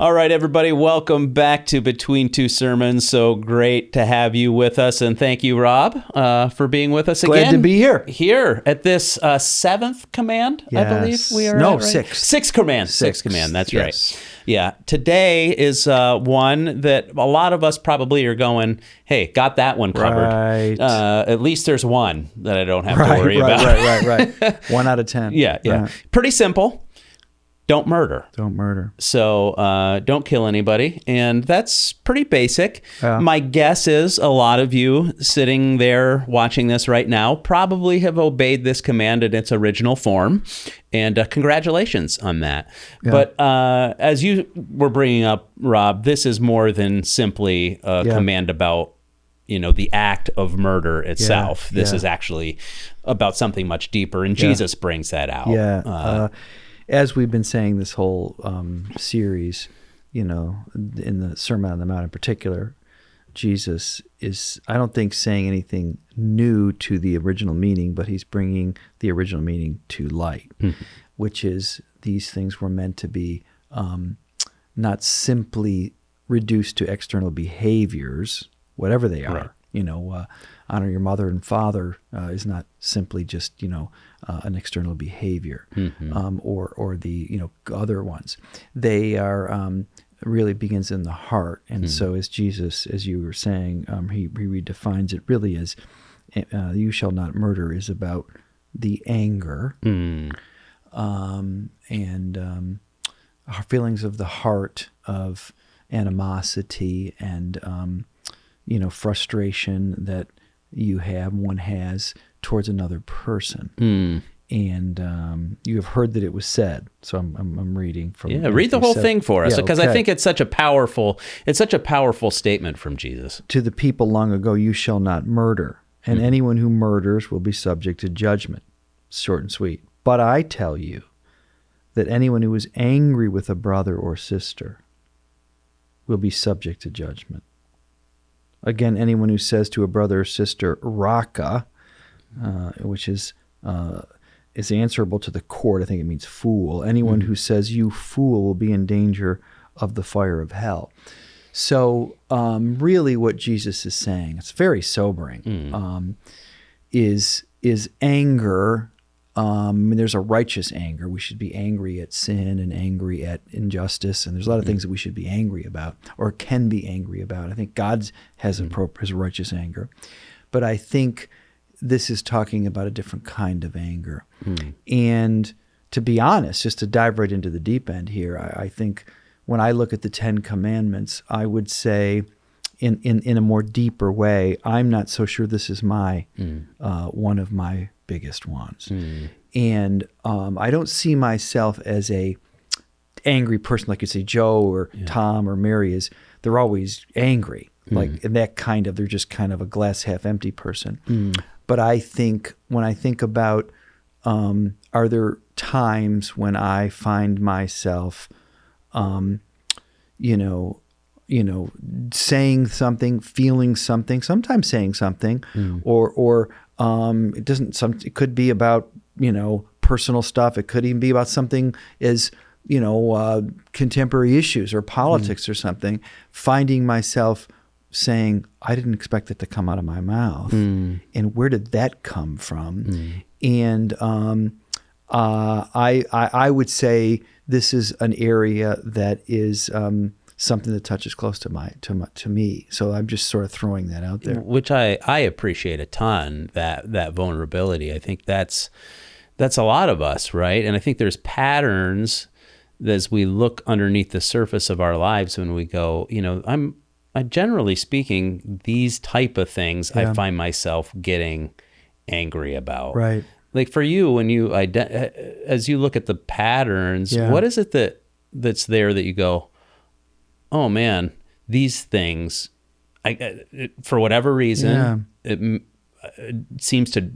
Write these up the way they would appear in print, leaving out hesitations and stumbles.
All right, everybody, welcome back to Between Two Sermons. So great to have you with us, and thank you, Rob, for being with us again. Glad to be here. Here at this seventh command, Yes. I believe we are No, at, right? sixth. Sixth command. Sixth command, that's right. Yeah, today is one that a lot of us probably are going, hey, got that one covered. Right. At least there's one that I don't have to worry about. Right. 1 out of 10. Yeah. Right. Pretty simple. Don't murder. Don't murder. So don't kill anybody. And that's pretty basic. Yeah. My guess is a lot of you sitting there watching this right now probably have obeyed this command in its original form. And congratulations on that. Yeah. But as you were bringing up, Rob, this is more than simply a command about the act of murder itself. This is actually about something much deeper. And Jesus brings that out. Yeah. As we've been saying this whole series, in the Sermon on the Mount in particular, Jesus is, I don't think, saying anything new to the original meaning, but he's bringing the original meaning to light, which is these things were meant to be not simply reduced to external behaviors, whatever they are. Right. Honor your mother and father is not simply just an external behavior, or the other ones. They are really begins in the heart, and so as Jesus, as you were saying, he redefines it really as "You shall not murder" is about the anger and our feelings of the heart of animosity and frustration that one has towards another person. And you have heard that it was said. So I'm reading from. Yeah, read the whole thing for us, because I think it's such a powerful statement from Jesus. To the people long ago, you shall not murder, and anyone who murders will be subject to judgment. Short and sweet. But I tell you that anyone who is angry with a brother or sister will be subject to judgment. Again, anyone who says to a brother or sister, "Raka," which is answerable to the court. I think it means fool. Anyone who says, "You fool," will be in danger of the fire of hell. So really what Jesus is saying, it's very sobering, is anger. There's a righteous anger. We should be angry at sin and angry at injustice, and there's a lot of things that we should be angry about or can be angry about. I think God has his righteous anger, but I think this is talking about a different kind of anger. And to be honest, just to dive right into the deep end here, I think when I look at the 10 Commandments, I would say in a more deeper way, I'm not so sure this is my one of my biggest ones. And I don't see myself as a angry person, like you say Joe or Tom or Mary is. They're always angry, like in that kind of, they're just kind of a glass half empty person. But I think when I think about, are there times when I find myself, saying something, feeling something, sometimes saying something, or it could be about, personal stuff. It could even be about something as, contemporary issues or politics or something, finding myself saying, I didn't expect it to come out of my mouth. And where did that come from? And I would say this is an area that is something that touches close to me. So I'm just sort of throwing that out there. Which I appreciate a ton, that vulnerability. I think that's a lot of us, right? And I think there's patterns as we look underneath the surface of our lives when we go, generally speaking, these type of things I find myself getting angry about. Right. Like for you, when you as you look at the patterns, what is it that's there that you go, oh man, these things, for whatever reason, it seems to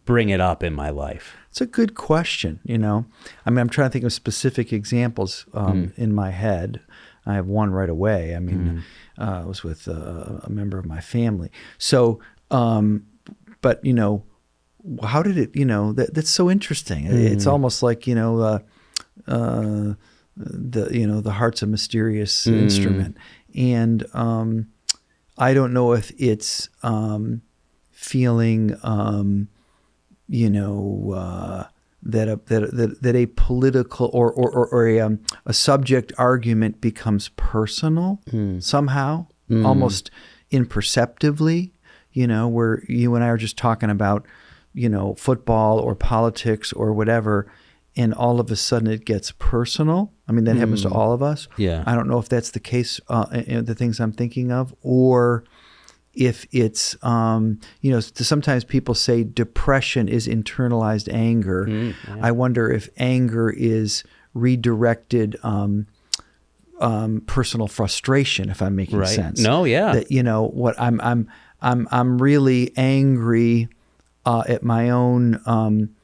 bring it up in my life? It's a good question. I'm trying to think of specific examples in my head. I have one right away. I was with a member of my family. So, but how did it? That's so interesting. It's almost like the heart's a mysterious instrument, and I don't know if it's feeling that a political or a subject argument becomes personal somehow, almost imperceptibly, where you and I are just talking about, football or politics or whatever, and all of a sudden it gets personal. I mean, that happens to all of us. Yeah. I don't know if that's the case in the things I'm thinking of, or if it's, sometimes people say depression is internalized anger. Yeah. I wonder if anger is redirected personal frustration, if I'm making sense. No, yeah. That, what I'm really angry at my own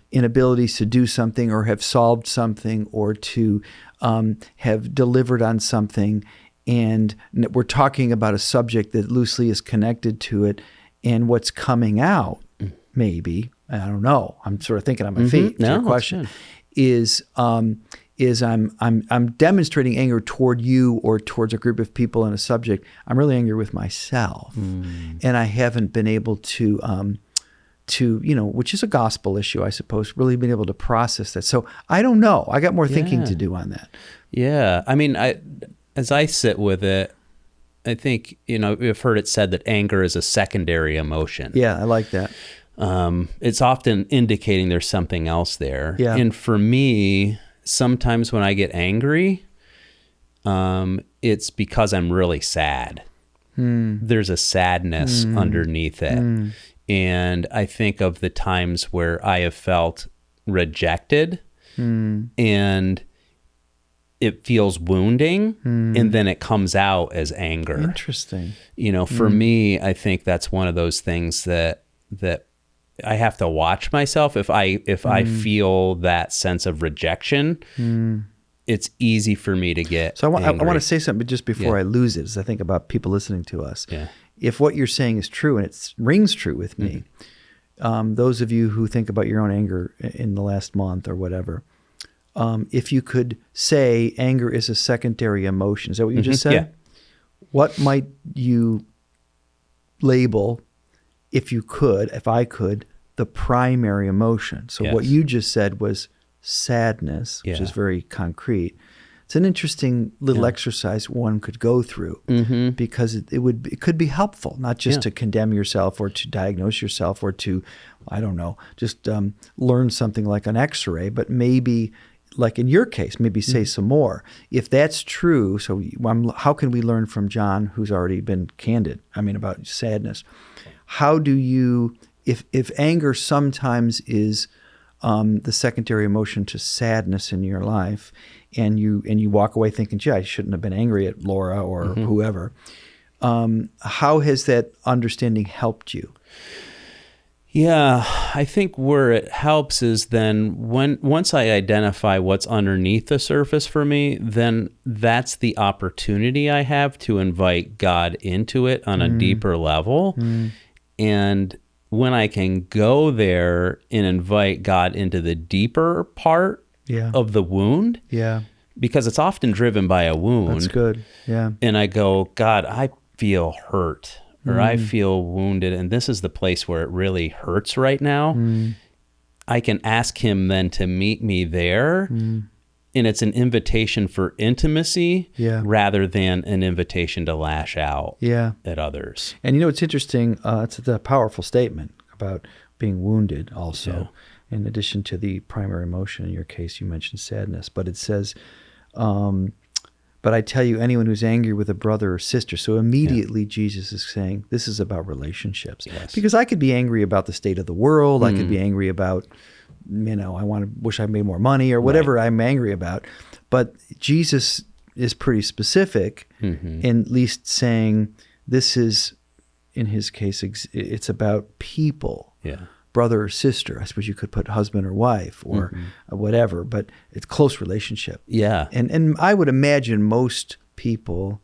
inabilities to do something or have solved something or to have delivered on something. And we're talking about a subject that loosely is connected to it, and what's coming out, maybe, I don't know, I'm sort of thinking on my feet. No, your question is I'm demonstrating anger toward you or towards a group of people in a subject. I'm really angry with myself, and I haven't been able to which is a gospel issue, I suppose, really been able to process that. So I don't know. I got more thinking to do on that. Yeah. I mean, as I sit with it, I think, we've heard it said that anger is a secondary emotion. Yeah, I like that. It's often indicating there's something else there. Yeah. And for me, sometimes when I get angry, it's because I'm really sad. There's a sadness underneath it. And I think of the times where I have felt rejected and it feels wounding, and then it comes out as anger. Interesting. For me, I think that's one of those things that I have to watch myself. If I feel that sense of rejection, it's easy for me to get So I angry. want to say something just before I lose it, as I think about people listening to us. Yeah. If what you're saying is true, and it rings true with me, those of you who think about your own anger in the last month or whatever, if you could say anger is a secondary emotion, is that what you just said? Yeah. What might you label, if I could, the primary emotion? So what you just said was sadness, which is very concrete. It's an interesting little exercise one could go through because it could be helpful, not just to condemn yourself or to diagnose yourself or to, I don't know, just learn something like an X-ray, but maybe, like in your case, maybe say some more. If that's true, so how can we learn from John, who's already been candid, about sadness? How do you, if anger sometimes is the secondary emotion to sadness in your life, and you walk away thinking, gee, I shouldn't have been angry at Laura or whoever, how has that understanding helped you? Yeah, I think where it helps is then once I identify what's underneath the surface for me, then that's the opportunity I have to invite God into it on a deeper level. And when I can go there and invite God into the deeper part of the wound, because it's often driven by a wound. That's good. Yeah. And I go, God, I feel hurt. Or I feel wounded, and this is the place where it really hurts right now. I can ask him then to meet me there, and it's an invitation for intimacy rather than an invitation to lash out at others. And it's interesting, it's a powerful statement about being wounded also, in addition to the primary emotion. In your case, you mentioned sadness, but it says, but I tell you, anyone who's angry with a brother or sister. So immediately Jesus is saying, this is about relationships. Yes. Because I could be angry about the state of the world. I could be angry about, I wish I made more money or whatever I'm angry about. But Jesus is pretty specific in at least saying this is, in his case, it's about people. Yeah. Brother or sister. I suppose you could put husband or wife or whatever, but it's close relationship. Yeah. And I would imagine most people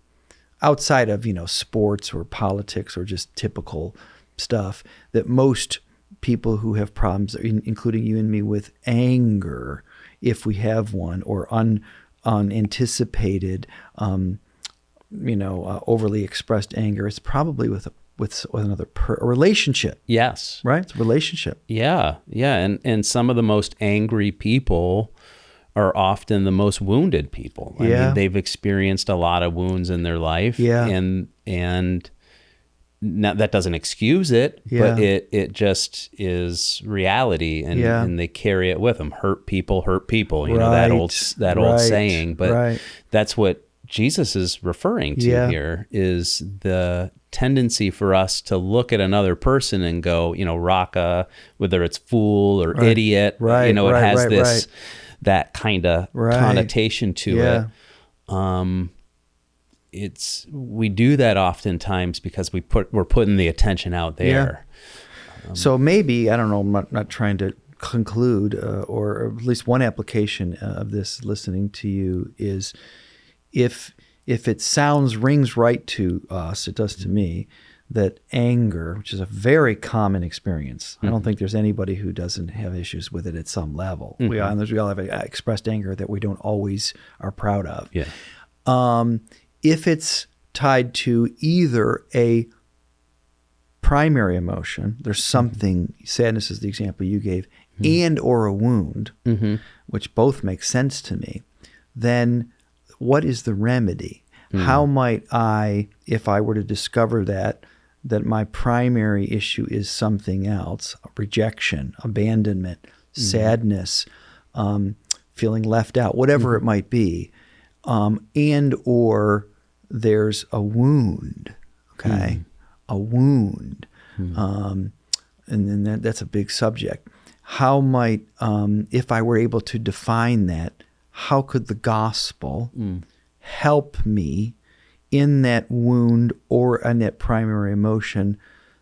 outside of, sports or politics or just typical stuff, that most people who have problems, including you and me, with anger if we have one, or unanticipated, overly expressed anger, it's probably with another a relationship. Yes. Right? It's a relationship. Yeah. Yeah. And some of the most angry people are often the most wounded people. I mean, they've experienced a lot of wounds in their life. Yeah. And now, that doesn't excuse it, but it just is reality, and they carry it with them. Hurt people, you know, that old saying. But that's what Jesus is referring to here, is the tendency for us to look at another person and go, you know, raka, whether it's fool or idiot, you know, it has that kind of connotation to it. We do that oftentimes because we're putting the attention out there. So maybe, I don't know, I'm not trying to conclude, or at least one application of this listening to you is, if it rings right to us, it does to me, that anger, which is a very common experience, I don't think there's anybody who doesn't have issues with it at some level. We all have expressed anger that we don't always are proud of. If it's tied to either a primary emotion, there's something, sadness is the example you gave, and or a wound, which both make sense to me, then what is the remedy? How might I, if I were to discover that my primary issue is something else, rejection, abandonment, sadness, feeling left out, whatever it might be, and or there's a wound, a wound, and then that's a big subject. How might, if I were able to define that, how could the gospel help me in that wound or in that primary emotion,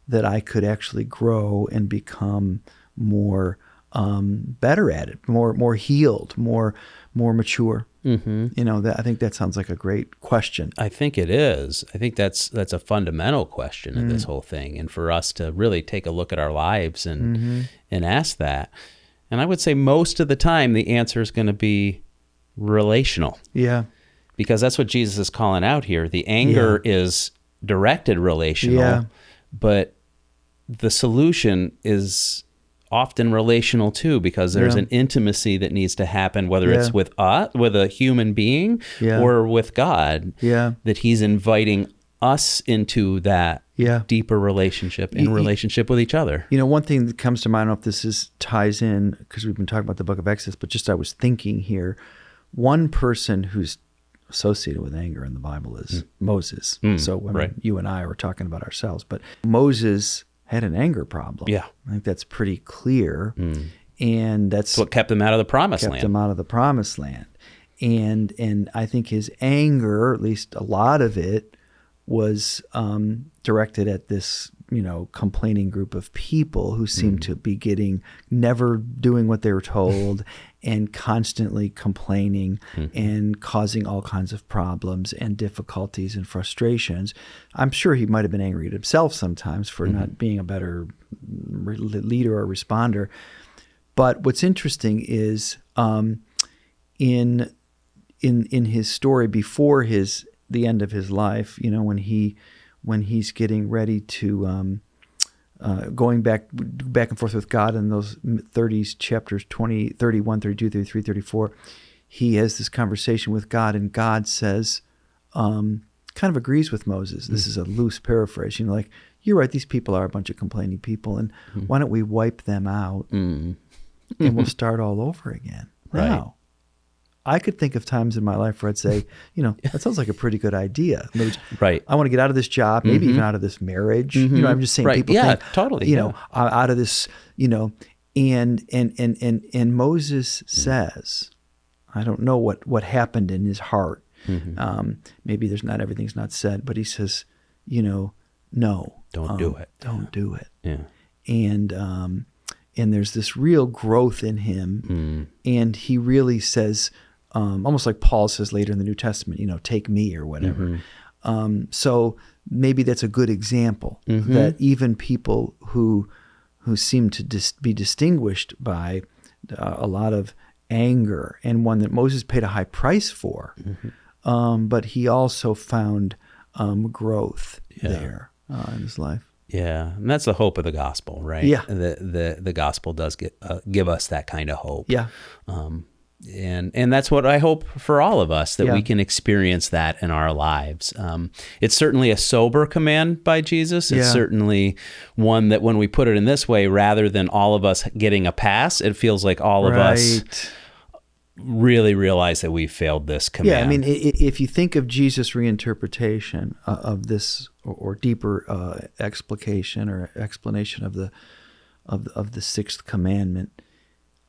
that I could actually grow and become more better at it, more healed, more mature? You know, I think that sounds like a great question. I think it is. I think that's a fundamental question of this whole thing, and for us to really take a look at our lives and ask that. And I would say most of the time the answer is going to be relational. Yeah. Because that's what Jesus is calling out here. The anger is directed relational, but the solution is often relational too, because there's an intimacy that needs to happen, whether it's with a human being or with God, that he's inviting us into that deeper relationship and relationship with each other. You know, one thing that comes to mind, I don't know if this ties in, because we've been talking about the book of Exodus, but just I was thinking here, one person who's associated with anger in the Bible is Moses. So I mean, you and I were talking about ourselves, but Moses had an anger problem. I think that's pretty clear. And that's what kept him out of the promised land. And I think his anger, at least a lot of it, was directed at this, complaining group of people who seemed to be never doing what they were told and constantly complaining and causing all kinds of problems and difficulties and frustrations. I'm sure he might have been angry at himself sometimes for not being a better leader or responder. But what's interesting is in his story before the end of his life, when he's getting ready to going back and forth with God in those 30s chapters, 20, 31, 32, 33, 34, he has this conversation with God, and God says, kind of agrees with Moses. This is a loose paraphrase, like, you're right, these people are a bunch of complaining people, and why don't we wipe them out and we'll start all over again. Now, I could think of times in my life where I'd say, that sounds like a pretty good idea. I want to get out of this job, maybe even out of this marriage. I'm just saying people think, totally. Out of this, and Moses says, I don't know what happened in his heart. Maybe everything's not said, but he says, no. Don't do it. Don't do it. Yeah. And there's this real growth in him. And he really says, almost like Paul says later in the New Testament, take me or whatever. So maybe that's a good example that even people who seem to be distinguished by a lot of anger, and one that Moses paid a high price for. But he also found growth there in his life. Yeah, and that's the hope of the gospel, right? Yeah. The gospel does give us that kind of hope. Yeah. And that's what I hope for all of us, that we can experience that in our lives. It's certainly a sober command by Jesus. It's certainly one that when we put it in this way, rather than all of us getting a pass, it feels like all of us really realize that we failed this command. Yeah, I mean, if you think of Jesus' reinterpretation of this, or deeper explication or explanation of the sixth commandment,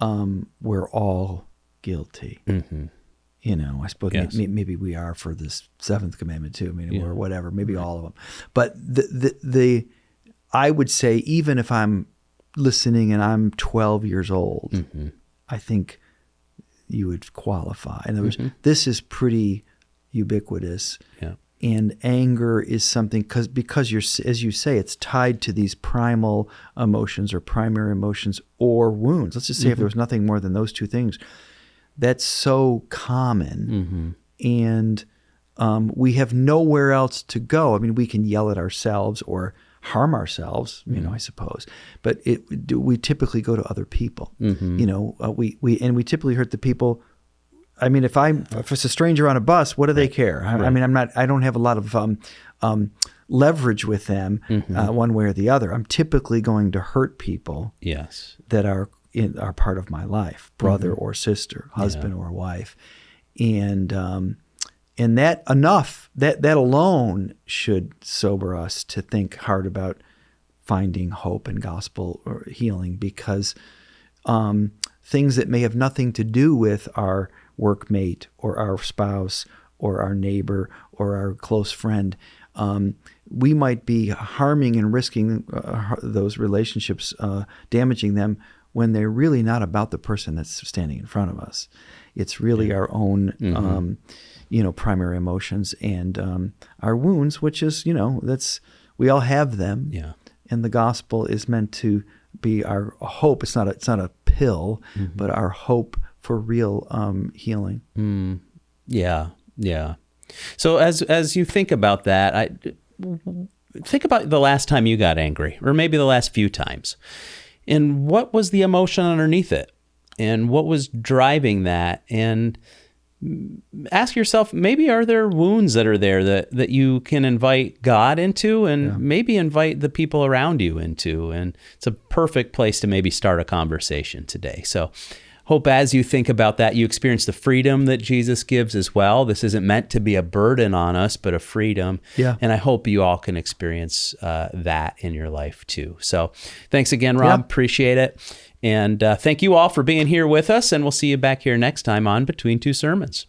we're all guilty. You know, I suppose maybe we are for this seventh commandment too. I mean, or whatever, maybe all of them. But the I would say, even if I'm listening and I'm 12 years old, I think you would qualify. In other words, this is pretty ubiquitous. Yeah. And anger is something, because you're, as you say, it's tied to these primal emotions or primary emotions or wounds. Let's just say if there was nothing more than those two things, that's so common. And we have nowhere else to go. I mean, we can yell at ourselves or harm ourselves, you know, I suppose, but we typically go to other people. You know, we typically hurt the people. I mean, if it's a stranger on a bus, what do they care? I mean, I don't have a lot of leverage with them one way or the other. I'm typically going to hurt people that are part of my life, brother or sister, husband or wife. And that alone should sober us to think hard about finding hope and gospel or healing, because things that may have nothing to do with our workmate or our spouse or our neighbor or our close friend, we might be harming and risking those relationships, damaging them, when they're really not about the person that's standing in front of us. It's really our own primary emotions and our wounds, which is, we all have them. Yeah. And the gospel is meant to be our hope. It's not a pill, but our hope for real healing. Yeah. Yeah. So as you think about that, think about the last time you got angry, or maybe the last few times, and what was the emotion underneath it, and what was driving that, and ask yourself, maybe are there wounds that are there that you can invite God into, and maybe invite the people around you into, and it's a perfect place to maybe start a conversation today. So hope as you think about that, you experience the freedom that Jesus gives as well. This isn't meant to be a burden on us, but a freedom. Yeah. And I hope you all can experience that in your life too. So thanks again, Rob. Appreciate it. And thank you all for being here with us, and we'll see you back here next time on Between Two Sermons.